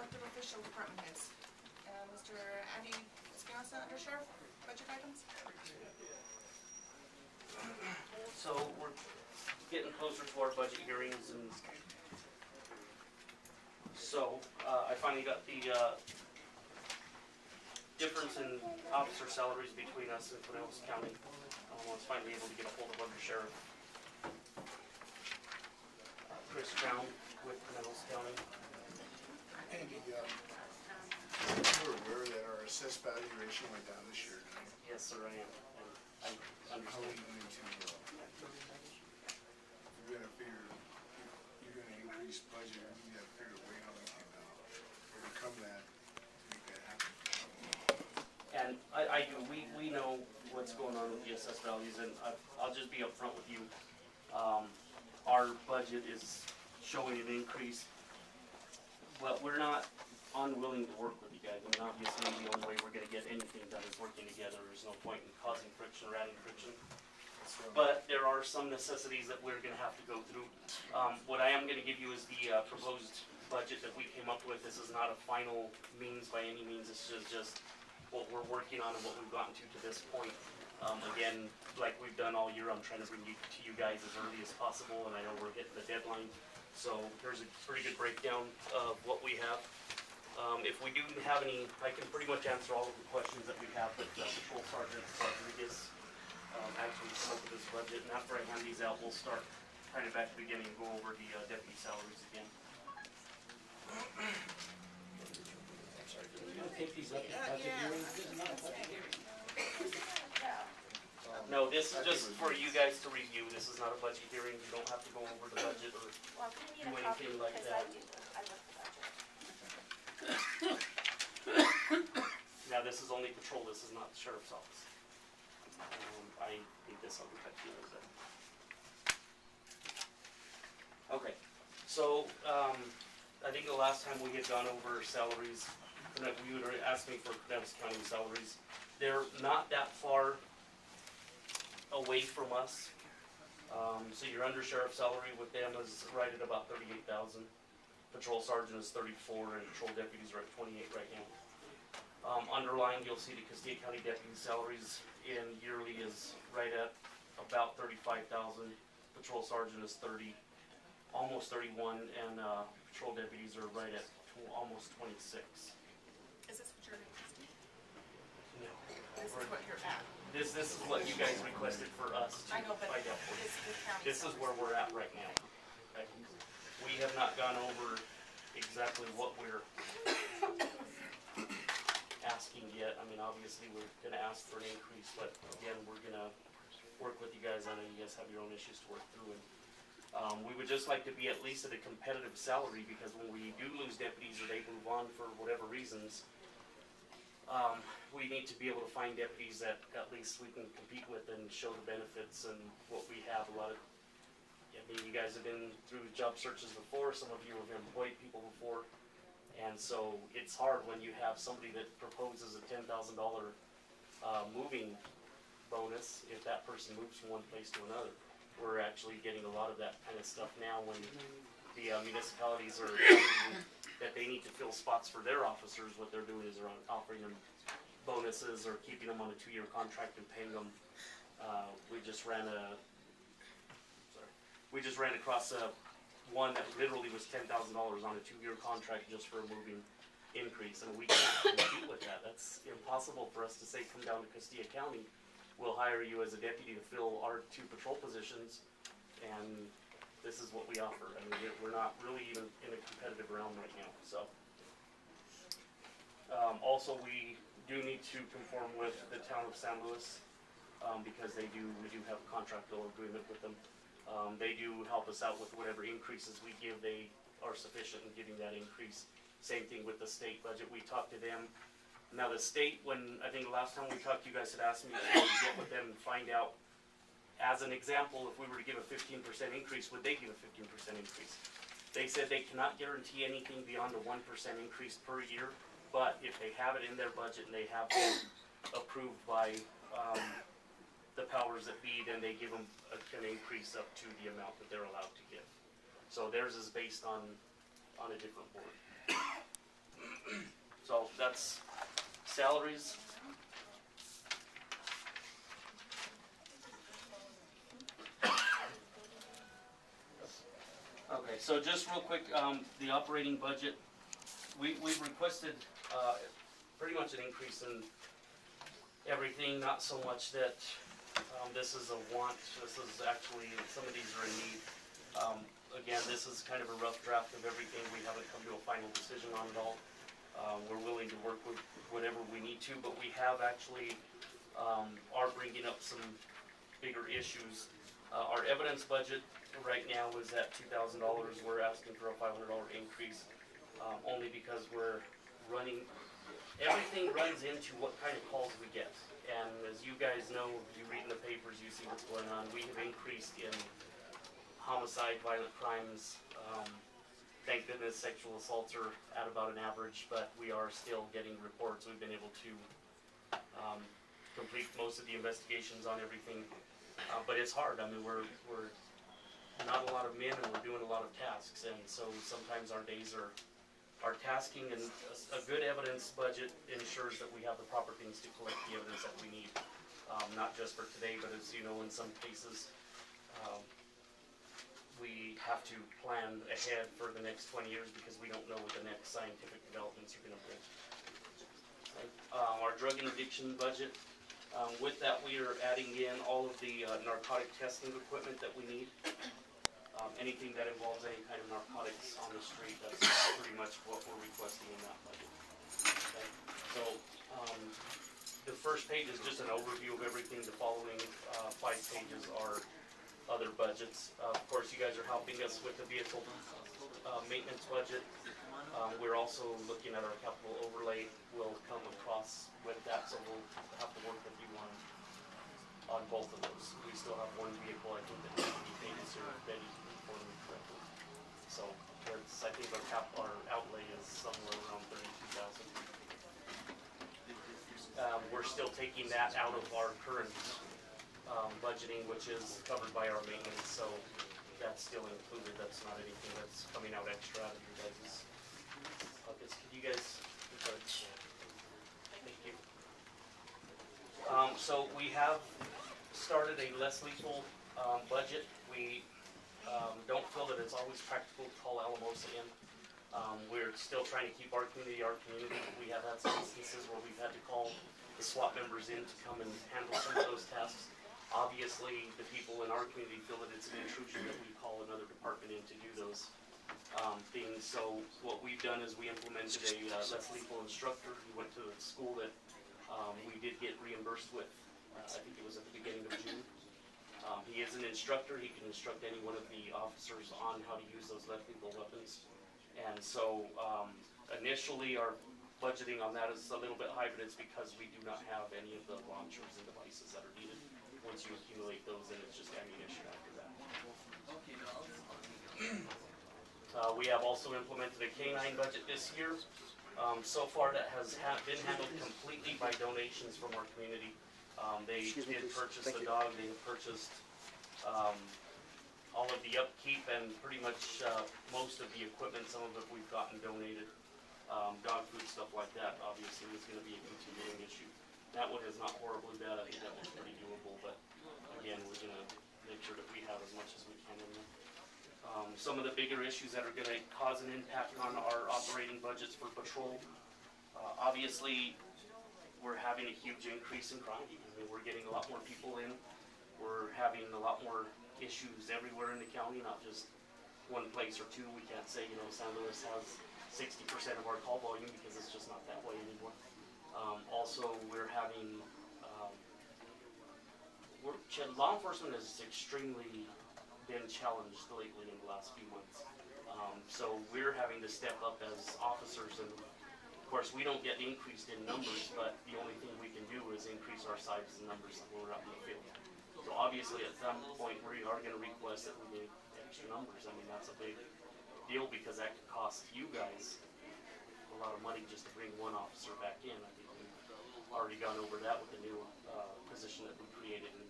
elected official department heads. Mr. Andy Espinoza, Undersherriff, budget items. So we're getting closer to our budget hearings, and so I finally got the difference in officer salaries between us and Pinellas County. I was finally able to get a hold of Undersherriff Chris Brown with Pinellas County. Andy, you're aware that our assessed value ratio went down this year, right? Yes, sir, I am. And I How are understand. you going to, you're gonna figure, you're gonna increase budget, you gotta figure a way how we can overcome that, to make that happen. And I do, we know what's going on with the assessed values, and I'll just be upfront with you. Our budget is showing an increase, but we're not unwilling to work with you guys. I mean, obviously, the only way we're gonna get anything done is working together. There's no point in causing friction or adding friction. So, But there are some necessities that we're gonna have to go through. What I am gonna give you is the proposed budget that we came up with. This is not a final means by any means. This is just what we're working on and what we've gotten to this point. Again, like we've done all year, I'm trying to bring you to you guys as early as possible, and I know we're hitting the deadline. So here's a pretty good breakdown of what we have. If we do have any, I can pretty much answer all of the questions that we have, but Patrol Sergeant Rodriguez actually spoke of this budget, and after I hand these out, we'll start kind of at the beginning and go over the deputy salaries again. I'm sorry, We're gonna take these up in budget hearing. This is not a budget hearing. no, this is just for you guys to review. This is not a budget hearing. You don't have to go over the budget or Well, can you do get a copy, anything like because that. I love the budget. Now, this is only patrol. This is not the sheriff's office. I think this will protect you a little bit. Okay, so I think the last time we had gone over salaries, you would ask me for Pinellas County salaries. They're not that far away from us. So your undersheriff salary with them is right at about 38,000. Patrol sergeant is 34, and patrol deputies are at 28 right now. Underlined, you'll see the Costilla County deputy salaries in yearly is right at about 35,000. Patrol sergeant is 30, almost 31, and patrol deputies are right at almost 26. Is this what you're requesting? No. This is what you're at. This is what you guys requested for us to I know, but find out for you. this is the county. This is where we're at right now. Okay? We have not gone over exactly what we're asking yet. I mean, obviously, we're gonna ask for an increase, but again, we're gonna work with you guys. I know you guys have your own issues to work through, and we would just like to be at least at a competitive salary, because when we do lose deputies or they move on for whatever reasons, we need to be able to find deputies that at least we can compete with and show the benefits and what we have. A lot of, I mean, you guys have been through job searches before. Some of you have employed people before. And so it's hard when you have somebody that proposes a $10,000 moving bonus if that person moves from one place to another. We're actually getting a lot of that kind of stuff now when the municipalities are that they need to fill spots for their officers. What they're doing is they're offering them bonuses or keeping them on a 2-year contract and paying them. We just ran across one that literally was $10,000 on a 2-year contract just for a moving increase, and we can't compete with that. That's impossible for us to say, come down to Costilla County, we'll hire you as a deputy to fill our 2 patrol positions, and this is what we offer. I mean, we're not really even in a competitive realm right now, so. Also, we do need to conform with the town of San Luis, because we do have a contractual agreement with them. They do help us out with whatever increases we give. They are sufficient in giving that increase. Same thing with the state budget. We talked to them. Now the state, I think the last time we talked, you guys had asked me to get with them and find out, as an example, if we were to give a 15% increase, would they give a 15% increase? They said they cannot guarantee anything beyond a 1% increase per year, but if they have it in their budget and they have been approved by the powers that be, then they give them an increase up to the amount that they're allowed to give. So theirs is based on a different board. that's salaries. Okay, so just real quick, the operating budget, we've requested, pretty much an increase in everything, not so much that, this is a want, this is actually, some of these are in need. Again, this is kind of a rough draft of everything, we haven't come to a final decision on it all. We're willing to work with whatever we need to, but we have actually, are bringing up some bigger issues. Our evidence budget right now is at $2,000, we're asking for a $500 increase, only because we're running, everything runs into what kind of calls we get. And as you guys know, you read in the papers, you see what's going on, we have increased in homicide, violent crimes, thank goodness sexual assaults are at about an average, but we are still getting reports, we've been able to, complete most of the investigations on everything, but it's hard, I mean, we're not a lot of men and we're doing a lot of tasks, and so sometimes our days are tasking, and a good evidence budget ensures that we have the proper things to collect the evidence that we need, not just for today, but as you know, in some cases, we have to plan ahead for the next 20 years because we don't know what the next scientific developments are gonna bring. Our drug interdiction budget, with that we are adding in all of the narcotic testing equipment that we need. Anything that involves any kind of narcotics on the street, that's pretty much what we're requesting in that budget. Okay. So, the first page is just an overview of everything. The following 5 pages are other budgets. Of course, you guys are helping us with the vehicle maintenance budget. We're also looking at our capital overlay. We'll come across with that, so we'll have to work with you on both of those. We still have one vehicle, I think, that needs to be painted or ready for me correctly. So it's, I think our outlay is somewhere around $32,000. We're still taking that out of our current budgeting, which is covered by our maintenance, so that's still included. That's not anything that's coming out extra out of your guys' pockets. Could you guys? Thank you. So we have started a less lethal budget. We don't feel that it's always practical to call Alamosa in. We're still trying to keep our community. We have had some instances where we've had to call the SWAT members in to come and handle some of those tasks. Obviously, the people in our community feel that it's an intrusion that we call another department in to do those things. So what we've done is we implemented a less lethal instructor. He went to a school that we did get reimbursed with. I think it was at the beginning of June. He is an instructor. He can instruct any one of the officers on how to use those less lethal weapons. And so initially our budgeting on that is a little bit high, but it's because we do not have any of the launchers and devices that are needed. Once you accumulate those, then it's just ammunition after that. We have also implemented a canine budget this year. So far that has been handled completely by donations from our community. They did purchase the dog, they have purchased all of the upkeep and pretty much most of the equipment. Some of it we've gotten donated. Dog food, stuff like that, obviously is going to be a continuing issue. That one is not horribly bad. I think that one's pretty doable, but again, we're going to make sure that we have as much as we can in there. Some of the bigger issues that are going to cause an impact on our operating budgets for patrol, obviously, we're having a huge increase in crime. I mean, we're getting a lot more people in. We're having a lot more issues everywhere in the county, not just one place or two. We can't say, San Luis has 60% of our call volume because it's just not that way anymore. Also, we're having, law enforcement has extremely been challenged lately in the last few months. So we're having to step up as officers, and of course we don't get increased in numbers, but the only thing we can do is increase our size and numbers when we're out in the field. So obviously at some point we are going to request that we get extra numbers. I mean, that's a big deal because that could cost you guys a lot of money just to bring one officer back in. I think we've already gone over that with the new position that we created in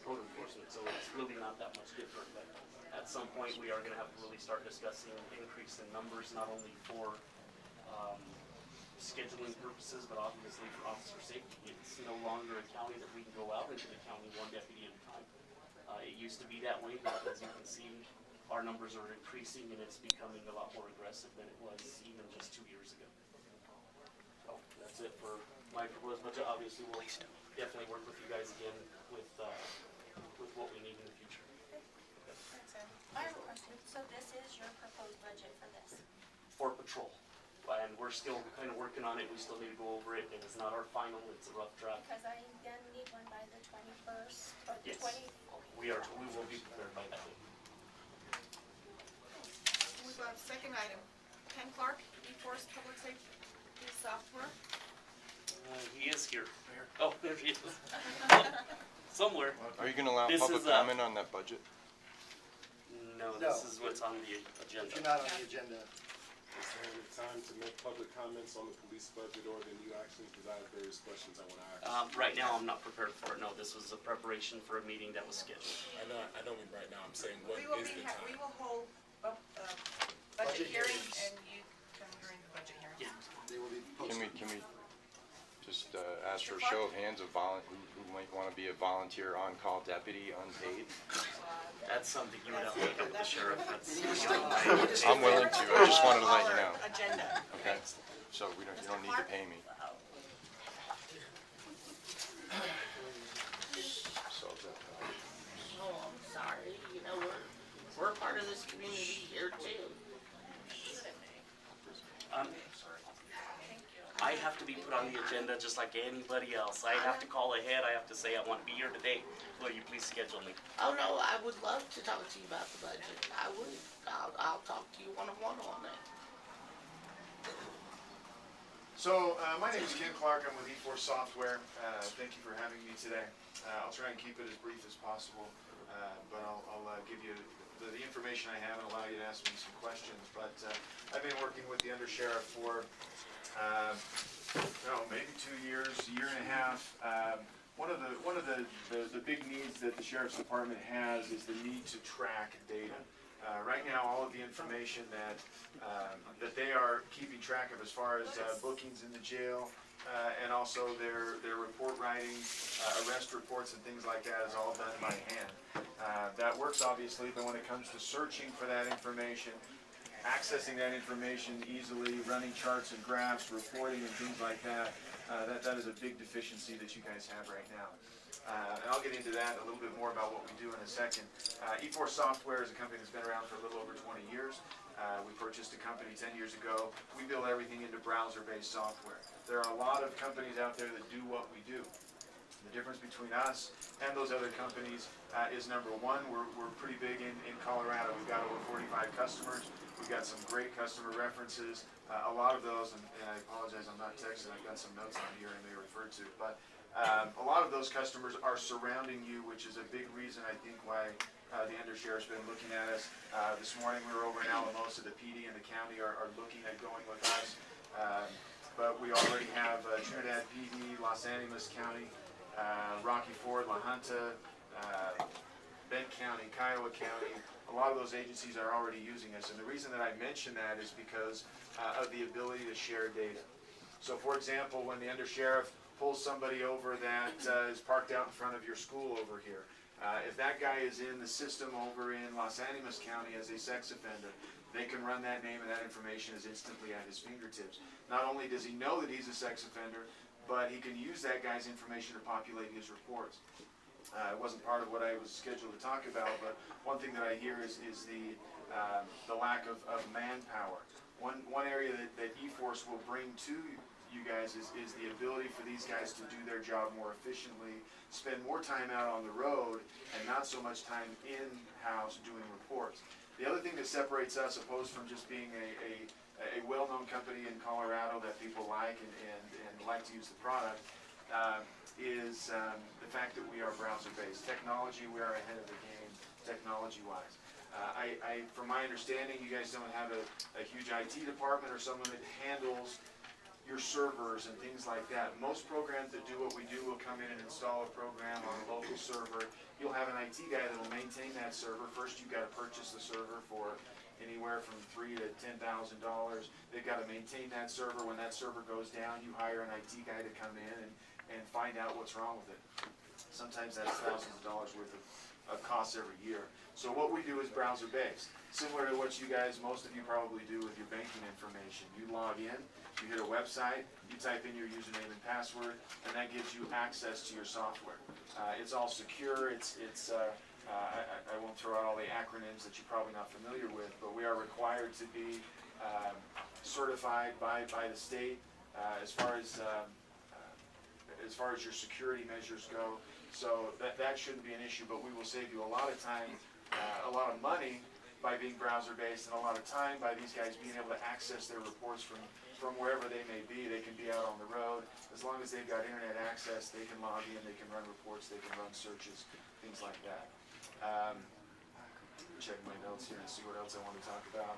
code enforcement, so it's really not that much different. But at some point we are going to have to really start discussing an increase in numbers, not only for scheduling purposes, but obviously for officer safety, it's no longer a county that we can go out into the county one deputy at a time. It used to be that way, but as you can see, our numbers are increasing and it's becoming a lot more aggressive than it was even just 2 years ago. So that's it for my proposed budget. Obviously, we'll definitely work with you guys again with what we need in the future. Thanks, Andy. I have a question. So this is your proposed budget for this? For patrol. And we're still kind of working on it. We still need to go over it. It is not our final. It's a rough draft. Because I then need one by the 21st, or the Yes. 20th. We will be prepared by that day. We've got a second item. Ken Clark, eForce Public Safety Software. He is here. Oh, there he is. Somewhere. Are you gonna allow This public is, comment on that budget? No, this is what's on the agenda. If you're not on the agenda, Is there any time to make public comments on the police budget or the new actions, because I have various questions I wanna ask. Right now, I'm not prepared for it. No, this was a preparation for a meeting that was scheduled. I know right now, I'm saying, what We will is the we time? will hold budget Budget hearings hearings. and you come during the budget hearings. Yeah. they will be Can posted. we just ask for a show of hands of who might wanna be a volunteer on-call deputy unpaid? That's something you would have to look up with the sheriff. That's I'm willing to, I just wanted to let you know. Agenda. Okay, so you don't need to pay me. Solves that problem. Oh, I'm sorry, you know, we're part of this community here too. I have to be put on the agenda just like anybody else. I have to call ahead. I have to say, I want to be here today. Will you please schedule me? Oh, no, I would love to talk to you about the budget. I would. I'll talk to you one-on-one on that. So, my name is Ken Clark, I'm with eForce Software. Thank you for having me today. I'll try and keep it as brief as possible, but I'll give you the information I have and allow you to ask me some questions. But I've been working with the Undersherriff for, maybe 2 years, a year and a half. One of the big needs that the Sheriff's Department has is the need to track data. Right now, all of the information that they are keeping track of as far as bookings in the jail and also their report writing, arrest reports and things like that is all done by hand. That works obviously, but when it comes to searching for that information, accessing that information easily, running charts and graphs, reporting and things like that, that is a big deficiency that you guys have right now. And I'll get into that a little bit more about what we do in a second. eForce Software is a company that's been around for a little over 20 years. We purchased a company 10 years ago. We build everything into browser-based software. There are a lot of companies out there that do what we do. The difference between us and those other companies is number one, we're pretty big in Colorado. We've got over 45 customers. We've got some great customer references. A lot of those, and I apologize, I'm not texting, I've got some notes on here and they refer to, but a lot of those customers are surrounding you, which is a big reason I think why the Undersheriff's been looking at us. This morning we were over in Alamosa. The PD and the county are looking at going with us. But we already have Trinidad PD, Los Animas County, Rocky Ford, La Junta, Bent County, Kiowa County. A lot of those agencies are already using us. And the reason that I mention that is because of the ability to share data. So for example, when the Undersheriff pulls somebody over that is parked out in front of your school over here. If that guy is in the system over in Los Animas County as a sex offender, they can run that name and that information is instantly at his fingertips. Not only does he know that he's a sex offender, but he can use that guy's information to populate his reports. It wasn't part of what I was scheduled to talk about, but one thing that I hear is the lack of manpower. One area that eForce will bring to you guys is the ability for these guys to do their job more efficiently, spend more time out on the road, and not so much time in-house doing reports. The other thing that separates us, opposed from just being a well-known company in Colorado that people like and like to use the product, is the fact that we are browser-based. Technology, we are ahead of the game, technology-wise. From my understanding, you guys don't have a huge IT department or someone that handles your servers and things like that. Most programs that do what we do will come in and install a program on a local server. You'll have an IT guy that will maintain that server. First, you've got to purchase the server for anywhere from $3,000 to $10,000. They've got to maintain that server. When that server goes down, you hire an IT guy to come in and find out what's wrong with it. Sometimes that's thousands of dollars worth of costs every year. So what we do is browser-based, similar to what you guys, most of you probably do with your banking information. You log in, you hit a website, you type in your username and password, and that gives you access to your software. It's all secure. I won't throw out all the acronyms that you're probably not familiar with, but we are required to be certified by the state as far as your security measures go. So that shouldn't be an issue, but we will save you a lot of time, a lot of money by being browser-based, and a lot of time by these guys being able to access their reports from wherever they may be. They can be out on the road. As long as they've got internet access, they can log in, they can run reports, they can run searches, things like that. Check my notes here and see what else I want to talk about.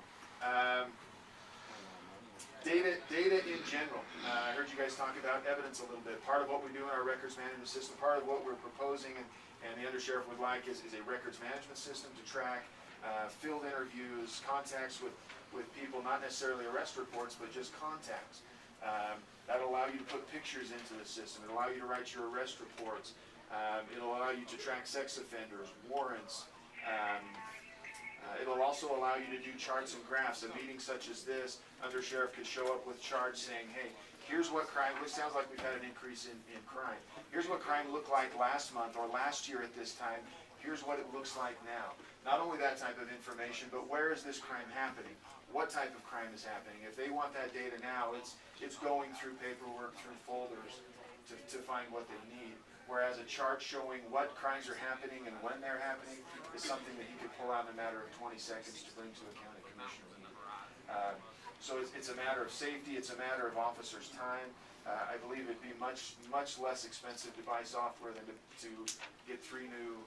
Data in general. I heard you guys talk about evidence a little bit. Part of what we do in our records management system, part of what we're proposing and the Undersheriff would like is a records management system to track field interviews, contacts with people, not necessarily arrest reports, but just contacts. That'll allow you to put pictures into the system. It'll allow you to write your arrest reports. It'll allow you to track sex offenders, warrants. It'll also allow you to do charts and graphs. A meeting such as this, Undersheriff could show up with charts saying, hey, here's what crime, it sounds like we've had an increase in crime. Here's what crime looked like last month or last year at this time. Here's what it looks like now. Not only that type of information, but where is this crime happening? What type of crime is happening? If they want that data now, it's going through paperwork, through folders to find what they need. Whereas a chart showing what crimes are happening and when they're happening is something that you could pull out in a matter of 20 seconds to bring to a county commissioner meeting. So it's a matter of safety, it's a matter of officers' time. I believe it'd be much less expensive to buy software than to get 3 new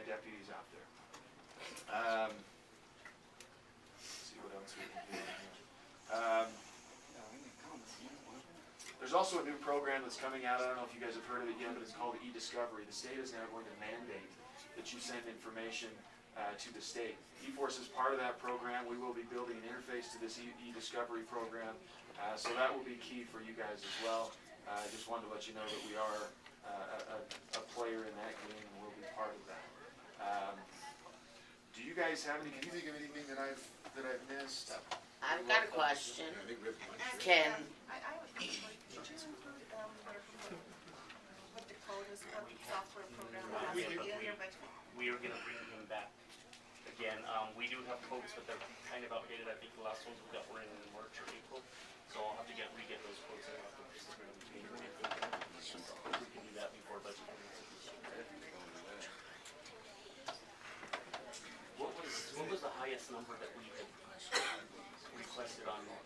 deputies out there. Let's see what else we can do here. There's also a new program that's coming out. I don't know if you guys have heard of it yet, but it's called e-discovery. The state is now going to mandate that you send information to the state. E-Force is part of that program. We will be building an interface to this e-discovery program, so that will be key for you guys as well. I just wanted to let you know that we are a player in that game, and we'll be part of that. Do you guys have any? Can you think of anything that I've missed? I've got a question. I think we have a bunch. Can, I have a question. Did you include, what the code is, what software program has to be in your budget? We are gonna bring him back again. We do have quotes, but they're kind of outdated. I think the last ones we got were in March or April, so I'll have to re-get those quotes. And I'll have to we can do that before budget. What was the highest number that we had requested on that?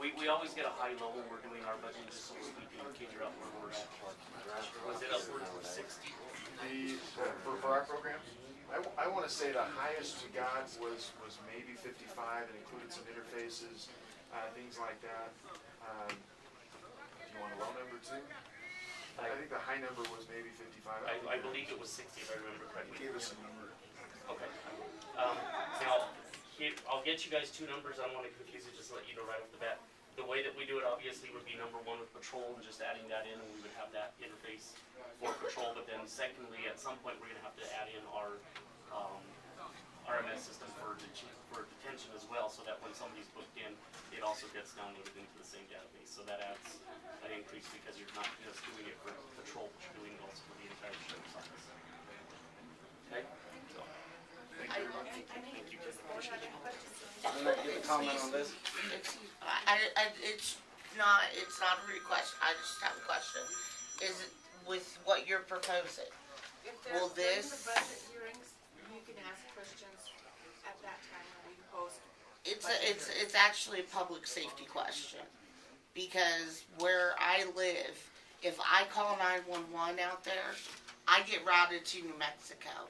We always get a high low when we're doing our budget, just so we can figure out where we're at. Was it upwards of 60? For our programs, I want to say the highest we got was maybe 55, and included some interfaces, things like that. Do you want a low number too? I think the high number was maybe 55. I believe it was 60 if I remember correctly. Give us a number. Okay. Now, I'll get you guys 2 numbers. I don't want to confuse it, just to let you know right off the bat. The way that we do it obviously would be number 1 with patrol and just adding that in, and we would have that interface for patrol. But then secondly, at some point, we're going to have to add in our RMS system for detention as well, so that when somebody's booked in, it also gets downloaded into the same database. So that adds an increase because you're not just doing it for patrol, but you're doing it also for the entire sheriff's office. Okay? So, thank you very much. Thank you. Give a comment on this? it's not a request, I just have a question. Is it with what you're proposing? If Will there's, this- during the budget hearings, you can ask questions at that time when we post. It's actually a public safety question. Because where I live, if I call 911 out there, I get routed to New Mexico.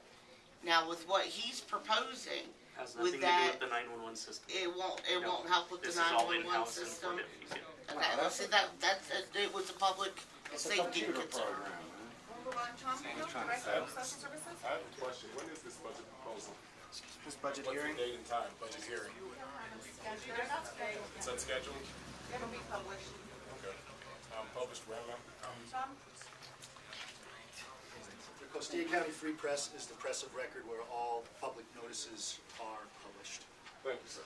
Now with what he's proposing, Has with nothing to do that, with the 911 system. it won't No. help with the This is all 911 in-house and for system. deputies, yeah. Okay, well, see it was a public It's a safety computer concern. program. Move on, Tom, you know, Director of Social Services? I have a question. When is this budget proposal This budget What's the hearing? date and time, budget hearing? They're not scheduled, It's unscheduled? it'll be published. Okay. Published when, ma'am? Tom? The Costilla County Free Press is the press of record where all public notices are published. Thank you, sir.